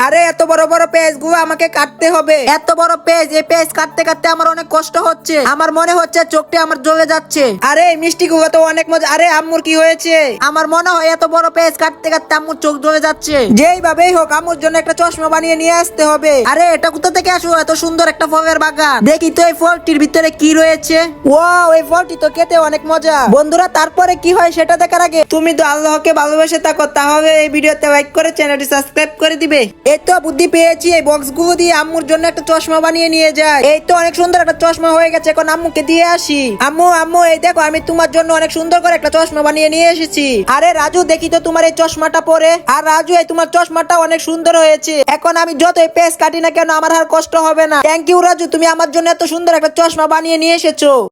আরে এত বড় বড় পেজ গুলো আমাকে কাটতে হবে। এত বড় পেজ, এই পেজ কাটতে কাটতে আমার অনেক কষ্ট হচ্ছে। আমার মনে হচ্ছে চোখটা আমার জ্বলে যাচ্ছে। আরে এই মিষ্টি গুলো তো অনেক মজা। আরে আম্মুর কি হয়েছে? আমার মনে হয় এত বড় পেজ কাটতে কাটতে আম্মুর চোখ জ্বলে যাচ্ছে। যেই ভাবেই হোক আম্মুর জন্য একটা চশমা বানিয়ে নিয়ে আসতে হবে। আরে এটা কোথা থেকে আসলো? এত সুন্দর একটা ফলের বাগান। দেখি তো এই ফলটির ভিতরে কি রয়েছে। ওয়াও, এই ফলটি তো খেতে অনেক মজা। বন্ধুরা, তারপরে কি হয় সেটা দেখার আগে তুমি তো আল্লাহকে ভালোবেসে থাকো, তাহলে এই ভিডিওতে লাইক করে চ্যানেলটি সাবস্ক্রাইব করে দিবে। এই তো বুদ্ধি পেয়েছি, এই বক্স গুলো দিয়ে আম্মুর জন্য একটা চশমা বানিয়ে নিয়ে যায়। এই তো অনেক সুন্দর একটা চশমা হয়ে গেছে, এখন আম্মুকে দিয়ে আসি। আম্মু আম্মু, এই দেখো আমি তোমার জন্য অনেক সুন্দর করে একটা চশমা বানিয়ে নিয়ে এসেছি। আরে রাজু, দেখি তো তোমার এই চশমাটা পরে। আর রাজু, এই তোমার চশমাটা অনেক সুন্দর হয়েছে। এখন আমি যতই পেজ কাটি না কেন আমার আর কষ্ট হবে না। থ্যাংক ইউ রাজু, তুমি আমার জন্য এত সুন্দর একটা চশমা বানিয়ে নিয়ে এসেছো।